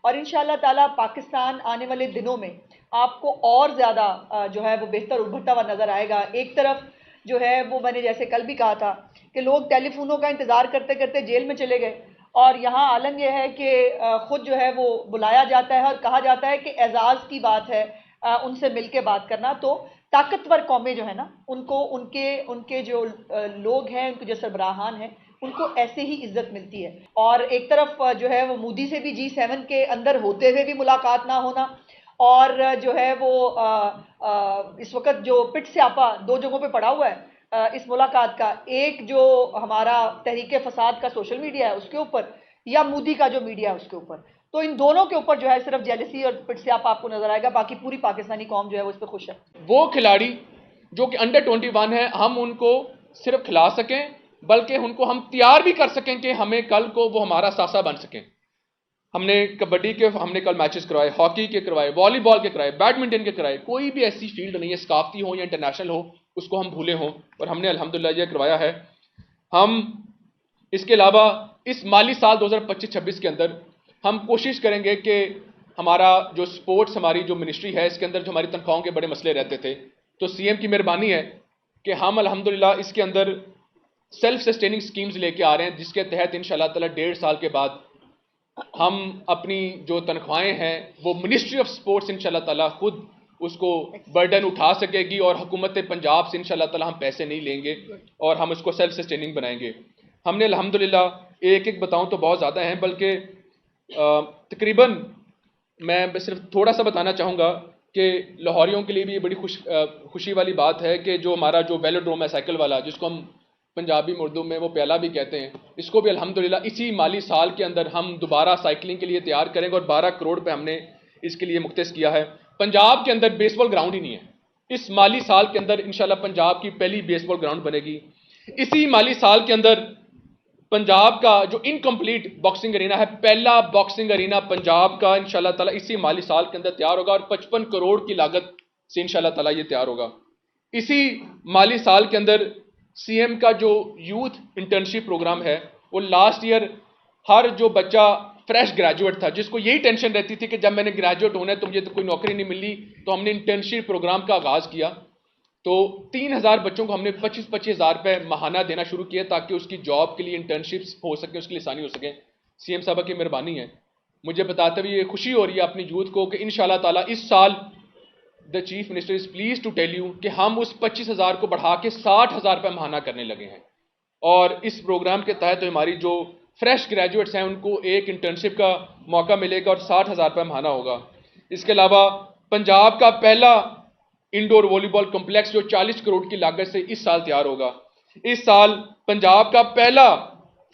और इंशाल्लाह ताला पाकिस्तान आने वाले दिनों में आपको और ज़्यादा जो है वो बेहतर उभरता हुआ नज़र आएगा। एक तरफ जो है वो मैंने जैसे कल भी कहा था कि लोग टेलीफोनों का इंतज़ार करते करते जेल में चले गए, और यहाँ आलम यह है कि ख़ुद जो है वो बुलाया जाता है और कहा जाता है कि एजाज़ की बात है उनसे मिल के बात करना। तो ताकतवर कौमें जो है ना, उनको उनके उनके जो लोग हैं, उनके जो सरबराहान हैं, उनको ऐसे ही इज्जत मिलती है। और एक तरफ जो है वो मोदी से भी G7 के अंदर होते हुए भी मुलाकात ना होना, और जो है वो इस वक्त जो पिट स्यापा दो जगहों पे पड़ा हुआ है इस मुलाकात का, एक जो हमारा तहरीक फसाद का सोशल मीडिया है उसके ऊपर, या मोदी का जो मीडिया है उसके ऊपर। तो इन दोनों के ऊपर जो है सिर्फ जेलसी और पिट स्यापा आपको नजर आएगा, बाकी पूरी पाकिस्तानी कौम जो है वो इस पर खुश है। वो खिलाड़ी जो कि अंडर 21 है, हम उनको सिर्फ खिला सकें, बल्कि उनको हम तैयार भी कर सकें कि हमें कल को वो हमारा सासा बन सकें। हमने कबड्डी के हमने कल मैचेस करवाए, हॉकी के करवाए, वॉलीबॉल के करवाए, बैडमिंटन के कराए। कोई भी ऐसी फील्ड नहीं है, सकाफती हो या इंटरनेशनल हो, उसको हम भूले हों, और हमने अल्हम्दुलिल्लाह ये करवाया है। हम इसके अलावा इस माली साल 2025-26 के अंदर हम कोशिश करेंगे कि हमारा जो स्पोर्ट्स, हमारी जो मिनिस्ट्री है, इसके अंदर जो हमारी तनख्वाहों के बड़े मसले रहते थे, तो सीएम की मेहरबानी है कि हम अल्हम्दुलिल्लाह इसके अंदर सेल्फ सस्टेनिंग स्कीम्स लेके आ रहे हैं, जिसके तहत इंशाल्लाह ताला 1.5 साल के बाद हम अपनी जो तनख्वाहें हैं वो मिनिस्ट्री ऑफ स्पोर्ट्स इंशाल्लाह ताला खुद उसको बर्डन उठा सकेगी, और हुकूमत पंजाब से इंशाल्लाह ताला हम पैसे नहीं लेंगे और हम उसको सेल्फ सस्टेनिंग बनाएंगे। हमने अल्हम्दुलिल्लाह एक एक बताऊं तो बहुत ज़्यादा हैं, बल्कि तकरीबन मैं सिर्फ थोड़ा सा बताना चाहूँगा कि लाहौरियों के लिए भी ये बड़ी खुशी वाली बात है कि जो हमारा जो वेलोड्रोम है साइकिल वाला, जिसको हम पंजाबी उर्दू में वो प्याला भी कहते हैं, इसको भी अल्हम्दुलिल्लाह इसी माली साल के अंदर हम दोबारा साइकिलिंग के लिए तैयार करेंगे, और 12 करोड़ पे हमने इसके लिए मुख्तस किया है। पंजाब के अंदर बेसबॉल ग्राउंड ही नहीं है, इस माली साल के अंदर इंशाल्लाह पंजाब की पहली बेसबॉल ग्राउंड बनेगी। इसी माली साल के अंदर पंजाब का जो इनकम्प्लीट बॉक्सिंग अरीना है, पहला बॉक्सिंग अरीना पंजाब का इंशाल्लाह ताला इसी माली साल के अंदर तैयार होगा, और 55 करोड़ की लागत से इंशाल्लाह ताला ये तैयार होगा। इसी माली साल के अंदर सीएम का जो यूथ इंटर्नशिप प्रोग्राम है, वो लास्ट ईयर हर जो बच्चा फ्रेश ग्रेजुएट था, जिसको यही टेंशन रहती थी कि जब मैंने ग्रेजुएट होना है तो मुझे तो कोई नौकरी नहीं मिली, तो हमने इंटर्नशिप प्रोग्राम का आगाज़ किया। तो 3000 बच्चों को हमने 25-25 हज़ार रुपये महाना देना शुरू किया, ताकि उसकी जॉब के लिए इंटर्नशिप्स हो सके, उसके लिए आसानी हो सके। सीएम साहब की मेहरबानी है, मुझे बताते हुए ये खुशी हो रही है अपनी यूथ को कि इंशाल्लाह ताला इस साल the chief minister is please to tell you कि हम उस 25,000 को बढ़ा के 60,000 रुपये महाना करने लगे हैं। और इस प्रोग्राम के तहत हमारी जो फ्रेश ग्रेजुएट्स हैं उनको एक इंटर्नशिप का मौका मिलेगा और 60,000 रुपये महाना होगा। इसके अलावा पंजाब का पहला इंडोर वॉलीबॉल कॉम्प्लेक्स जो 40 करोड़ की लागत से इस साल तैयार होगा। इस साल पंजाब का पहला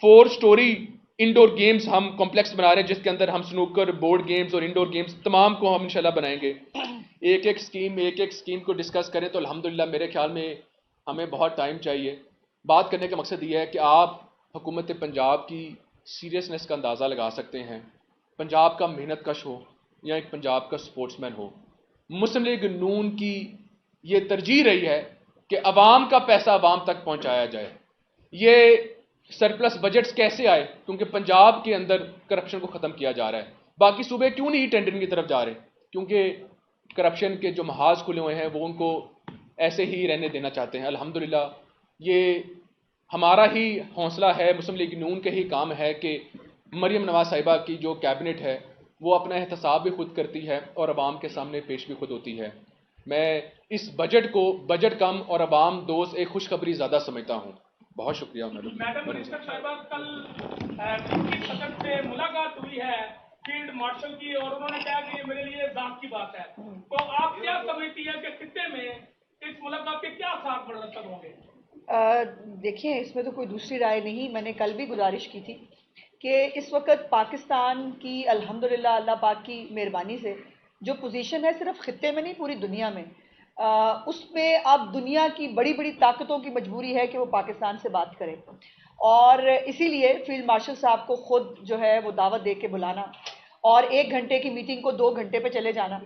4 स्टोरी इंडोर गेम्स हम कॉम्प्लेक्स बना रहे हैं, जिसके अंदर हम स्नूकर, बोर्ड गेम्स और इंडोर गेम्स तमाम को हम इंशाल्लाह बनाएंगे। एक एक स्कीम को डिस्कस करें तो अल्हम्दुलिल्लाह मेरे ख्याल में हमें बहुत टाइम चाहिए। बात करने का मकसद ये है कि आप हुकूमत पंजाब की सीरियसनेस का अंदाज़ा लगा सकते हैं। पंजाब का मेहनत कश हो या एक पंजाब का स्पोर्ट्समैन हो, मुस्लिम लीग नून की ये तरजीह रही है कि अवाम का पैसा अवाम तक पहुंचाया जाए। ये सरप्लस बजट्स कैसे आए? क्योंकि पंजाब के अंदर करप्शन को ख़त्म किया जा रहा है। बाकी सूबे क्यों नहीं टेंडरिंग की तरफ जा रहे? क्योंकि करप्शन के जो महाज खुले हुए हैं वो उनको ऐसे ही रहने देना चाहते हैं। अल्हम्दुलिल्लाह ये हमारा ही हौसला है, मुस्लिम लीग नून के ही काम है कि मरियम नवाज साहिबा की जो कैबिनेट है वो अपना एहतसाब भी खुद करती है और अवाम के सामने पेश भी खुद होती है। मैं इस बजट को बजट कम और अवाम दोस्त एक खुशखबरी ज़्यादा समझता हूँ। बहुत शुक्रिया मैडम मिनिस्टर साहिबा, कल की सदन से मुलाकात हुई है फील्ड मार्शल की, और उन्होंने कहा कि ये मेरे लिए जांच की बात है। तो आप क्या समझती है कि खित्ते में इस मुलाकात के क्या साथ मरतब होंगे? देखिए, इसमें तो कोई दूसरी राय नहीं। मैंने कल भी गुजारिश की थी कि इस वक्त पाकिस्तान की अल्हम्दुलिल्लाह अल्लाह पाक की मेहरबानी से जो पोजीशन है सिर्फ खित्ते में नहीं पूरी दुनिया में, उसमें अब दुनिया की बड़ी बड़ी ताकतों की मजबूरी है कि वो पाकिस्तान से बात करें, और इसीलिए फील्ड मार्शल साहब को खुद जो है वो दावत दे के बुलाना और 1 घंटे की मीटिंग को 2 घंटे पे चले जाना,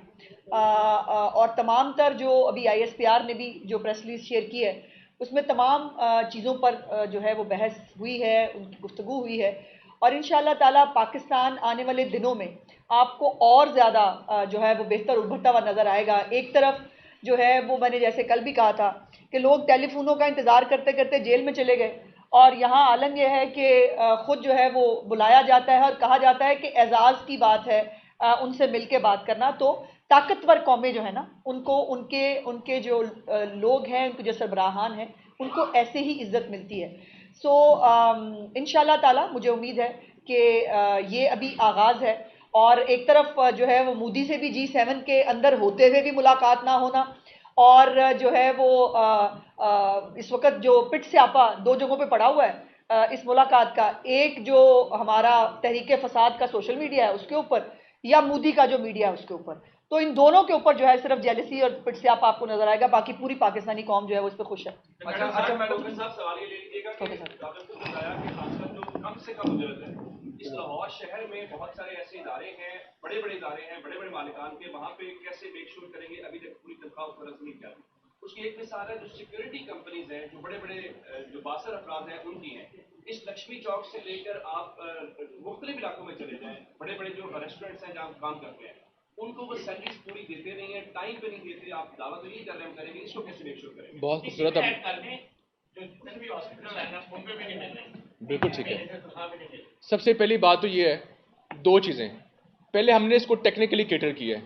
और तमाम तर जो अभी ISPR ने भी जो प्रेस रिलीज शेयर की है उसमें तमाम चीज़ों पर जो है वो बहस हुई है, उनकी गुफ्तगू हुई है, और इंशाल्लाह ताला पाकिस्तान आने वाले दिनों में आपको और ज़्यादा जो है वो बेहतर उभरता हुआ नज़र आएगा। एक तरफ जो है वो मैंने जैसे कल भी कहा था कि लोग टेलीफोनों का इंतज़ार करते करते जेल में चले गए, और यहाँ आलम यह है कि ख़ुद जो है वो बुलाया जाता है और कहा जाता है कि एजाज़ की बात है उनसे मिल के बात करना। तो ताकतवर कौमें जो है ना, उनको उनके उनके जो लोग हैं, उनके जो सरबराहान हैं, उनको ऐसे ही इज्जत मिलती है। सो इंशाल्लाह ताला मुझे उम्मीद है कि ये अभी आगाज़ है, और एक तरफ जो है वो मोदी से भी G7 के अंदर होते हुए भी मुलाकात ना होना, और जो है वो इस वक्त जो पिट स्यापा दो जगहों पे पड़ा हुआ है इस मुलाकात का, एक जो हमारा तहरीक फसाद का सोशल मीडिया है उसके ऊपर, या मोदी का जो मीडिया है उसके ऊपर। तो इन दोनों के ऊपर जो है सिर्फ जेलसी और पिट स्यापा आपको नजर आएगा, बाकी पूरी पाकिस्तानी कौम जो है वो इस पर खुश है। अच्छा मैडम साहब, सवाल ये ले लीजिएगा कि आपने खुद बताया कि खासकर जो कम से कम उजरत है, इस लाहौर शहर में बहुत सारे ऐसे इदारे हैं, बड़े बड़े इदारे हैं, बड़े बड़े मालिकान के, वहाँ पे कैसे मेक श्योर करेंगे, अभी तक पूरी तनख्वाह उस तरह से नहीं किया। उसकी एक मिसाल है जो सिक्योरिटी कंपनीज हैं, जो बड़े बड़े जो बासर अफराद हैं उनकी हैं। इस लक्ष्मी चौक से लेकर आप मुख्तलिफ इलाकों में चले जाएं, बड़े बड़े जो रेस्टोरेंट्स हैं जहाँ काम करते हैं, उनको वो सैलरीज पूरी देते नहीं है, टाइम पे नहीं देते। आप दावा तो यही कर रहे हैं, हम करेंगे, इसको कैसे मेक श्योर करेंगे? बहुत खूबसूरत बिल्कुल ठीक है। सबसे पहली बात तो ये है, दो चीज़ें। पहले हमने इसको टेक्निकली कैटर किया है।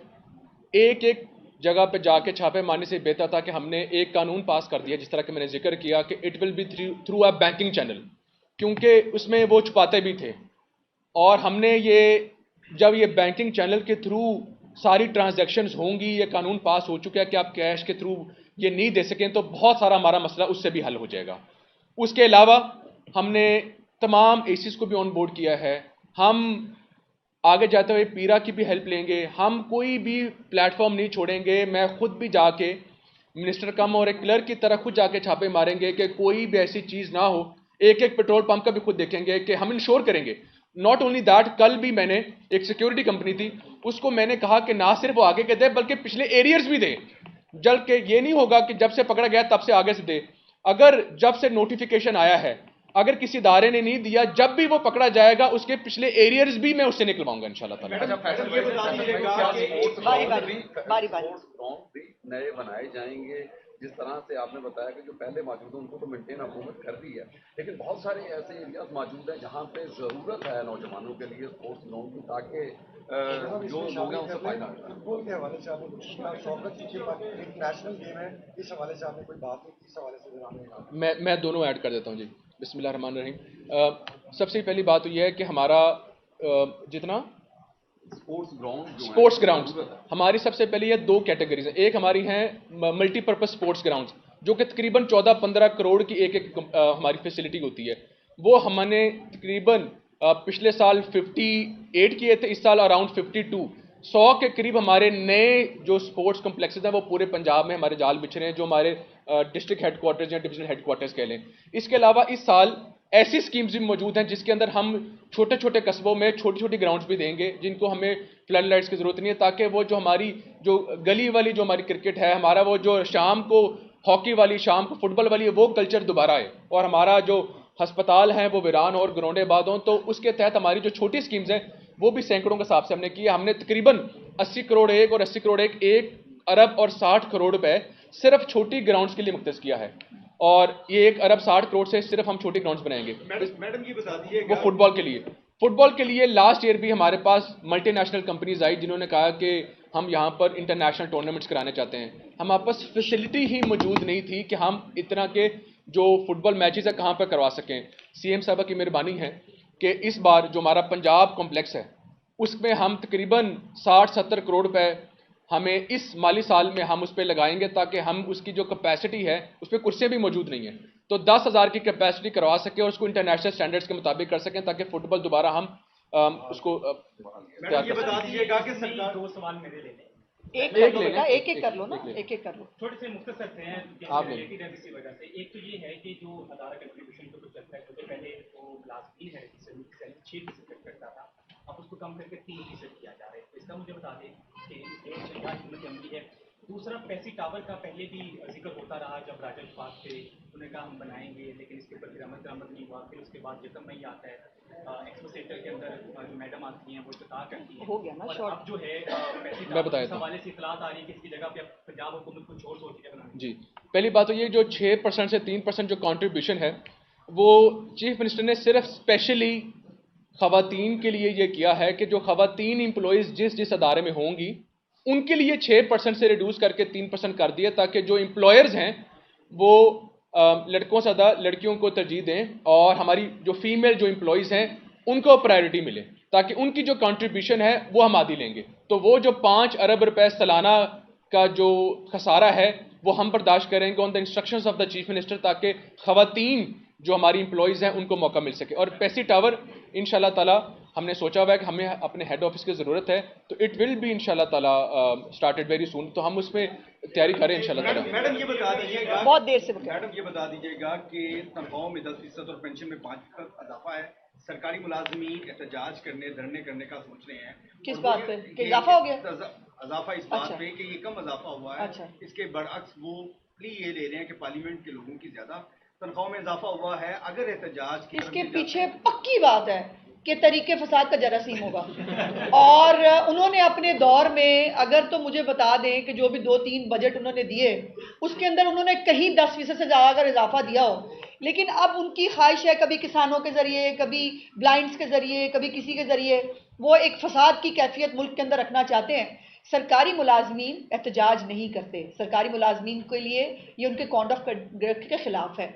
एक एक जगह पे जाके छापे मारने से बेहतर था कि हमने एक कानून पास कर दिया, जिस तरह कि मैंने जिक्र किया कि it will be through a banking channel, क्योंकि उसमें वो छुपाते भी थे। और हमने ये जब ये बैंकिंग चैनल के थ्रू सारी ट्रांजैक्शंस होंगी, ये कानून पास हो चुका है कि आप कैश के थ्रू ये नहीं दे सकें, तो बहुत सारा हमारा मसला उससे भी हल हो जाएगा। उसके अलावा हमने तमाम एसीज को भी ऑन बोर्ड किया है। हम आगे जाते हुए पीरा की भी हेल्प लेंगे। हम कोई भी प्लेटफॉर्म नहीं छोड़ेंगे। मैं खुद भी जाके मिनिस्टर कम और एक क्लर्क की तरह खुद जाके छापे मारेंगे कि कोई भी ऐसी चीज़ ना हो। एक एक पेट्रोल पंप का भी खुद देखेंगे कि हम इंश्योर करेंगे। नॉट ओनली दैट, कल भी मैंने एक सिक्योरिटी कंपनी थी, उसको मैंने कहा कि ना सिर्फ वो आगे के दे बल्कि पिछले एरियर्स भी दे। जल के ये नहीं होगा कि जब से पकड़ा गया तब से आगे से दे। अगर जब से नोटिफिकेशन आया है, अगर किसी इदारे ने नहीं दिया, जब भी वो पकड़ा जाएगा उसके पिछले एरियर्स भी मैं उससे निकलवाऊंगा इंशाल्लाह बारी नए बनाए जाएंगे। जिस तरह से आपने बताया कि जो पहले मौजूद है उनको तो मेंटेन हुकूमत कर दी है, लेकिन बहुत सारे ऐसे एरियाज मौजूद हैं जहाँ पे ज़रूरत है नौजवानों के लिए स्पोर्ट्स ग्राउंड की, ताकि जो लोग हैं उनसे फायदा हो। फुटबॉल के हवाले से आपने शौकत की एक नेशनल गेम है, इस हवाले से आपने कोई बात नहीं की, इस हवाले से मैं दोनों ऐड कर देता हूँ जी। बिस्मिल्लाह रहमान रहीम। सबसे पहली बात तो यह है कि हमारा जितना स्पोर्ट्स ग्राउंड्स, हमारी सबसे पहले ये दो कैटेगरीज हैं। एक हमारी हैं मल्टीपर्पज स्पोर्ट्स ग्राउंड्स, जो कि तकरीबन 14-15 करोड़ की एक हमारी फैसिलिटी होती है। वो हमने तकरीबन पिछले साल 58 किए थे, इस साल अराउंड 52, 100 के करीब हमारे नए जो स्पोर्ट्स कम्प्लेक्सेस हैं वो पूरे पंजाब में हमारे जाल बिछ रहे हैं, जो हमारे डिस्ट्रिक्ट हेडक्वार्टर्स या डिविजनल हेडक्वार्टर्स कह लें। इसके अलावा इस साल ऐसी स्कीम्स भी मौजूद हैं जिसके अंदर हम छोटे छोटे कस्बों में छोटी छोटी ग्राउंड्स भी देंगे, जिनको हमें फ्लड लाइट्स की ज़रूरत नहीं है, ताकि वो जो हमारी जो गली वाली जो हमारी क्रिकेट है, हमारा वो जो शाम को हॉकी वाली, शाम को फुटबॉल वाली, वो कल्चर दोबारा आए और हमारा जो अस्पताल हैं वो वीरान और ग्राउंडेबाद हों। तो उसके तहत हमारी जो छोटी स्कीम्स हैं वो भी सैकड़ों के हिसाब से हमने किया। हमने तकरीबन 80 करोड़ एक और 80 करोड़ एक अरब और 60 करोड़ रुपए सिर्फ छोटी ग्राउंड्स के लिए मुख्तस किया है, और ये 1 अरब 60 करोड़ से सिर्फ हम छोटी ग्राउंड्स बनाएंगे। मैडम ये बता दीजिए वो फुटबॉल के लिए लास्ट ईयर भी हमारे पास मल्टीनेशनल कंपनीज आई जिन्होंने कहा कि हम यहाँ पर इंटरनेशनल टूर्नामेंट्स कराने चाहते हैं। हमारे पास फैसिलिटी ही मौजूद नहीं थी कि हम इतना के जो फुटबॉल मैचेस है कहाँ पर करवा सकें। सीएम साहब की मेहरबानी है कि इस बार जो हमारा पंजाब कॉम्प्लेक्स है उसमें हम तकरीबन 60-70 करोड़ रुपए हमें इस माली साल में हम उस पर लगाएंगे, ताकि हम उसकी जो कैपेसिटी है उस पर कुर्सियाँ भी मौजूद नहीं है, तो 10,000 की कैपेसिटी करवा सकें और उसको इंटरनेशनल स्टैंडर्ड्स के मुताबिक कर सकें, ताकि फुटबॉल दोबारा हम उसको ये बता दीजिएगा कि सरकार 2 सवाल मेरे लेने एक कर लो ना, एक कर लो, थोड़े से मुख्तसर थे आप की वजह से। एक तो ये है कि जो अदारा कंट्रीब्यूशन को कुछ चलता है, क्योंकि पहले वो क्लास 3 है 6% करता था, अब उसको कम करके 3% किया जा रहा है। तो इसका मुझे बता दें कि जो सरकार की अमली है दूसरा पैसी टावर का पहले भी जिक्र होता रहा जब राजा विश्वास थे, उन्होंने कहा हम बनाएंगे, लेकिन इसके ऊपर फिर अमल दरामद नहीं हुआ। फिर उसके बाद जतन मई आता है, एक्सपो सेंटर के अंदर जो मैडम आती हैं वो इफ्तिताह करती हैं, हो गया ना और शॉर्ट। अब जो है पैसी मैं टावर बताया के था। हवाले से इतलात आ रही है कि इसकी जगह पे अब पंजाब हुकूमत कुछ और सोच के बनाएगी। जी, पहली बात तो ये जो 6% से 3% जो कंट्रीब्यूशन है वो चीफ मिनिस्टर ने सिर्फ स्पेशली खवातीन के लिए ये किया है कि जो खवातीन एम्प्लॉयज़ जिस जिस अदारे में होंगी उनके लिए 6% से रिड्यूस करके 3% कर दिया, ताकि जो एम्प्लॉयर्स हैं वो लड़कों से ज़्यादा लड़कियों को तरजीह दें और हमारी जो फीमेल जो एम्प्लॉयज़ हैं उनको प्रायोरिटी मिले, ताकि उनकी जो कंट्रीब्यूशन है वो हम आधी लेंगे। तो वो जो 5 अरब रुपए सालाना का जो खसारा है वो हम बर्दाश्त करेंगे on the instructions of the chief minister, ताकि खवातीन जो हमारी एम्प्लॉयज़ हैं उनको मौका मिल सके। और पैसी टावर इंशाल्लाह ताला हमने सोचा हुआ है कि हमें अपने हेड ऑफिस की ज़रूरत है, तो इट विल बी इंशाल्लाह ताला स्टार्टेड वेरी सून। तो हम उसमें तैयारी करें इंशाल्लाह ताला। मैडम ये बता दीजिएगा, बहुत देर से बता। मैडम ये बता दीजिएगा कि तनख्वाहों में 10% और पेंशन में 5% इजाफा है। सरकारी मुलाजमीन एहतजाज करने धरने करने का सोच रहे हैं। किस और बात वो पे? ये- कि ये- इजाफा हो गया? इजाफा इस बात अच्छा। पे कि ये कम इजाफा हुआ है। अच्छा। इसके बरअक्स वो प्ली ये ले रहे हैं कि पार्लियामेंट के लोगों की ज्यादा तनख्वाहों में इजाफा हुआ है। अगर एहतजाज की इसके तरफ पीछे पक्की बात है कि तरीके फसाद का जरासीम होगा। और उन्होंने अपने दौर में, अगर तो मुझे बता दें कि जो भी 2-3 बजट उन्होंने दिए उसके अंदर उन्होंने कहीं 10% से ज़्यादा अगर इजाफा दिया हो, लेकिन अब उनकी ख्वाहिश है कभी किसानों के ज़रिए, कभी ब्लाइंड्स के ज़रिए, कभी किसी के ज़रिए वो एक फसाद की कैफियत मुल्क के अंदर रखना चाहते हैं। सरकारी मुलाजमीन एहतजाज नहीं करते, सरकारी मुलाजमीन के लिए ये उनके कॉन्ड ऑफ कंडक्ट के खिलाफ है।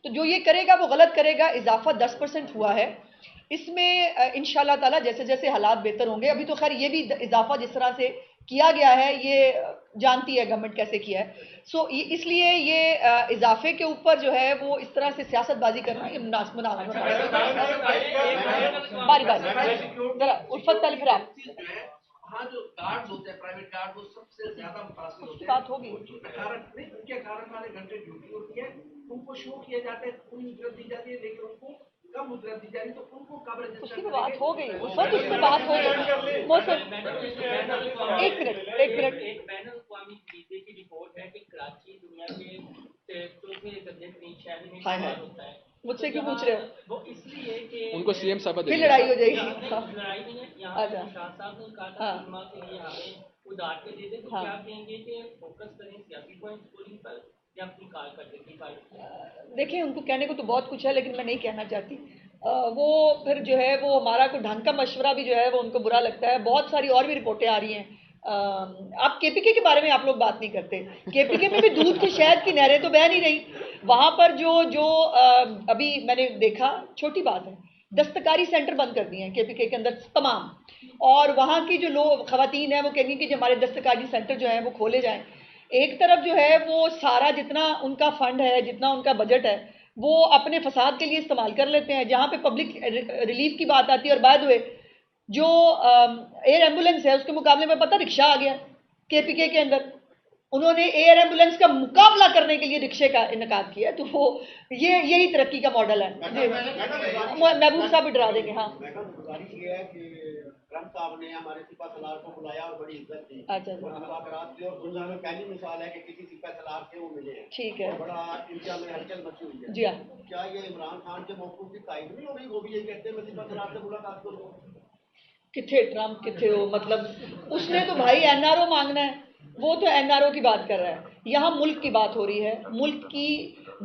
तो जो ये करेगा वो गलत करेगा। इजाफा 10% हुआ है, इसमें इंशाल्लाह ताला जैसे जैसे हालात बेहतर होंगे। अभी तो खैर ये भी इजाफा जिस तरह से किया गया है ये जानती है गवर्नमेंट कैसे किया है। सो इसलिए ये इजाफे के ऊपर जो है वो इस तरह से सियासतबाजी करना ये मुनासिब बारी बारी जरा उल्फत पहले फिर आप हाँ, जो कार्ड्स होते हैं प्राइवेट कार्ड वो सबसे ज्यादा मुतासिर होते हैं। बात होगी उनके कारण नहीं, उनके कारण वाले घंटे ड्यूटी होती है, उनको शो किया जाता है, पूरी उजरत दी जाती है, लेकिन उनको कम उजरत दी जा रही, तो उनको कवरेज उसकी भी बात हो गई, उल्फत उसकी बात हो गई। मौसम एक मिनट एक बैन अवी वीजे की रिपोर्ट है कि कराची दुनिया के चौथे दर्जे के शहर में शुमार होता है। मुझसे क्यों पूछ रहे हो? वो इसलिए कि उनको सीएम साहब फिर लड़ाई हो जाएगी। लड़ाई नहीं है। यहाँ अच्छा। शाह साहब ने कहा था हाँ। बीमा के लिए हमें उधार पे दे दे, तो हाँ। क्या कहेंगे कि फोकस करें सियासी पॉइंट स्कोरिंग पर या अपनी कार कर देंगे कार? देखिए उनको कहने को तो बहुत कुछ है, लेकिन मैं नहीं कहना चाहती। वो फिर जो है वो हमारा कोई ढंग का मशवरा भी जो है वो उनको बुरा लगता है। बहुत सारी और भी रिपोर्टें आ रही हैं। आप केपीके के बारे में आप लोग बात नहीं करते। केपीके में भी दूध की शहद की नहरें तो बह नहीं रही। वहाँ पर जो अभी मैंने देखा, छोटी बात है, दस्तकारी सेंटर बंद कर दिए हैं केपीके के अंदर तमाम। और वहाँ की जो लोग खवातीन हैं वो कहेंगी कि जो हमारे दस्तकारी सेंटर जो हैं वो खोले जाएं। एक तरफ जो है वो सारा जितना उनका फंड है, जितना उनका बजट है, वो अपने फसाद के लिए इस्तेमाल कर लेते हैं। जहाँ पे पब्लिक रिलीफ की बात आती है, और बाद हुए जो एयर एम्बुलेंस है उसके मुकाबले में पता रिक्शा आ गया केपीके के अंदर। उन्होंने एयर एम्बुलेंस का मुकाबला करने के लिए रिक्शे का इनकाद किया। तो वो यही तरक्की का मॉडल है। महबूब साहब भी डरा देंगे। हाँ गुजारिश ये है कि ट्रम्प साहब ने हमारे सिपा सलार को बुलाया और बड़ी इज्जत दी। अच्छा। और मुलाकात की, और दुनिया में पहली मिसाल है कि किसी सिपा सलार से वो मिले हैं। ठीक है। और बड़ा इंडिया में हलचल मची हुई है। जी हाँ। क्या ये इमरान खान के मौक़िफ़ की तायद नहीं हो गई? वो भी यही कहते हैं मैं सिपा सलार से मुलाकात करूँ। किथे ट्रम्प किथे हो, मतलब उसने तो भाई एनआरओ मांगना है, वो तो एनआरओ की बात कर रहा है। यहाँ मुल्क की बात हो रही है, मुल्क की,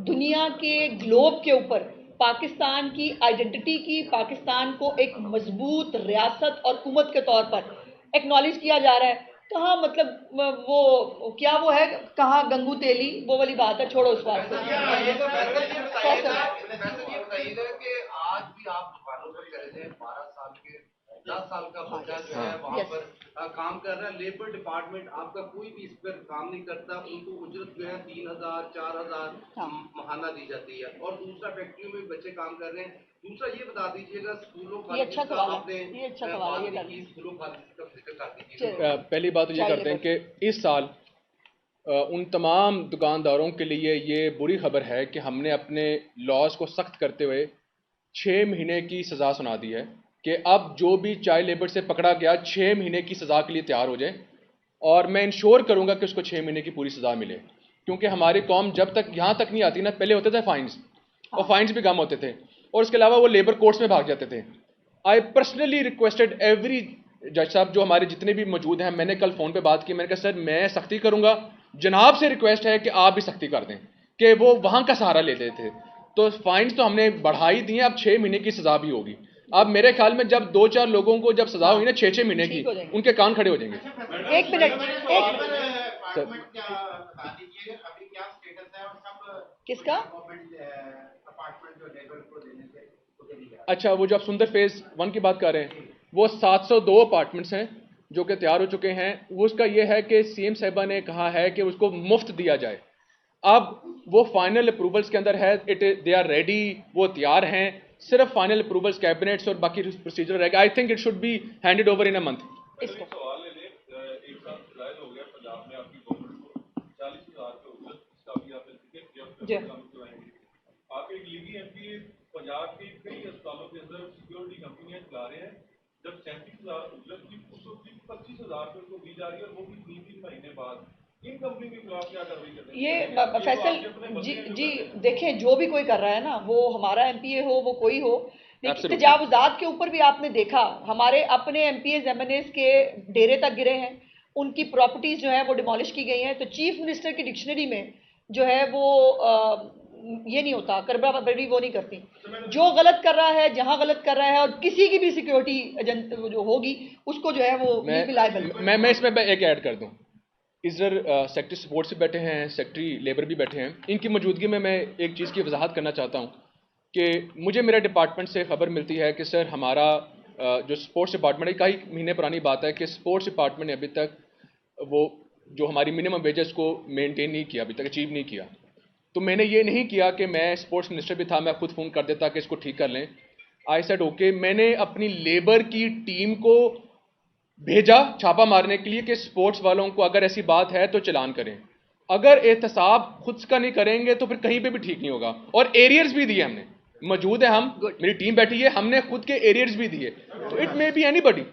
दुनिया के, ग्लोब के ऊपर पाकिस्तान की आइडेंटिटी की, पाकिस्तान को एक मजबूत रियासत और हुकूमत के तौर पर एक्नॉलेज किया जा रहा है। कहाँ मतलब वो क्या वो है, कहाँ गंगू तेली, वो वाली बात है, छोड़ो उस बात को। ये बताइएगा कि आज भी आप दुकानों पर चले जाए, 12 साल के 10 साल का बच्चा जो है वहाँ पर काम कर रहा है, लेबर डिपार्टमेंट आपका कोई भी इस पर काम नहीं करता, उनको उजरत जो है 3000 4000 महाना दी जाती है। और दूसरा फैक्ट्रियों में बच्चे काम कर रहे हैं। दूसरा ये बता दीजिएगा स्कूलों का अच्छा सवाल है, ये अच्छा सवाल है, ये स्कूलों का जिक्र कर दीजिए। पहली बात तो ये करते हैं कि इस साल उन तमाम दुकानदारों के लिए ये बुरी खबर है कि हमने अपने लॉज को सख्त करते हुए 6 महीने की सज़ा सुना दी है कि अब जो भी चाइल्ड लेबर से पकड़ा गया 6 महीने की सज़ा के लिए तैयार हो जाए। और मैं इंश्योर करूंगा कि उसको 6 महीने की पूरी सजा मिले, क्योंकि हमारी कौम जब तक यहाँ तक नहीं आती ना, पहले होते थे फाइन्स, और फाइन्स भी कम होते थे, और उसके अलावा वो लेबर कोर्ट्स में भाग जाते थे। आई पर्सनली रिक्वेस्टेड एवरी जज साहब जो हमारे जितने भी मौजूद हैं, मैंने कल फ़ोन पे बात की, मैंने कहा सर मैं सख्ती करूंगा, जनाब से रिक्वेस्ट है कि आप भी सख्ती कर दें, कि वो वहाँ का सहारा लेते थे। तो फाइन्स तो हमने बढ़ाई दी हैं, अब 6 महीने की सज़ा भी होगी। अब मेरे ख्याल में जब 2-4 लोगों को जब सज़ा हुई ना 6-6 महीने की, उनके कान खड़े हो जाएंगे। एक मिनट, किसका? अच्छा, वो जो आप सुंदर फेज 1 की बात कर रहे हैं, वो 702 अपार्टमेंट्स हैं जो कि तैयार हो चुके हैं। वो उसका ये है कि सीएम साहिबा ने कहा है कि उसको मुफ्त दिया जाए। अब वो फाइनल अप्रूवल्स के अंदर है, दे आर रेडी, वो तैयार हैं, सिर्फ फाइनल अप्रूवल्स कैबिनेट्स और बाकी प्रोसीजर रहेगा। I think it should be handed over in a month. आपके एक लीगी एमपी पंजाब के कई अस्पतालों के अंदर सिक्योरिटी कंपनियां चला रहे हैं, जब 37,000 उजरत की उस वक्त 25,000 रुपये को दी जा रही है, और वो भी 3-3 महीने बाद। इन कंपनी के खिलाफ क्या कार्रवाई करते हैं? ये फैसल जी देखें, जो भी कोई कर रहा है ना, वो हमारा एमपीए हो, वो कोई हो, लेकिन तजावुजात के ऊपर भी आपने देखा हमारे अपने एमपीएस एमएनएस के डेरे तक गिरे हैं, उनकी प्रॉपर्टीज जो है वो डिमोलिश की गई हैं। तो चीफ मिनिस्टर की डिक्शनरी में जो है वो ये नहीं होता, करबराबरी वो नहीं करती। जो गलत कर रहा है, जहां गलत कर रहा है, और किसी की भी सिक्योरिटी एजेंट जो होगी उसको जो है वो लायबल। मैं इसमें एक ऐड कर दूं, इधर सेक्रेटरी सपोर्ट से बैठे हैं, सेक्रेटरी लेबर भी बैठे हैं, इनकी मौजूदगी में मैं एक चीज़ की वजाहत करना चाहता हूं कि मुझे मेरे डिपार्टमेंट से खबर मिलती है कि सर हमारा जो स्पोर्ट्स डिपार्टमेंट है, कई महीने पुरानी बात है कि स्पोर्ट्स डिपार्टमेंट ने अभी तक वो जो हमारी मिनिमम वेजेस को मेंटेन नहीं किया, अभी तक अचीव नहीं किया। तो मैंने ये नहीं किया कि मैं स्पोर्ट्स मिनिस्टर भी था, मैं खुद फ़ोन कर देता कि इसको ठीक कर लें। आई सेड ओके, मैंने अपनी लेबर की टीम को भेजा छापा मारने के लिए कि स्पोर्ट्स वालों को अगर ऐसी बात है तो चलान करें, अगर एहतसाब खुद का नहीं करेंगे तो फिर कहीं पे भी ठीक नहीं होगा। और एरियर्स भी दिए हमने, मौजूद है, हम मेरी टीम बैठी है, हमने खुद के एरियर्स भी दिए, तो इट मे बी एनीबॉडी।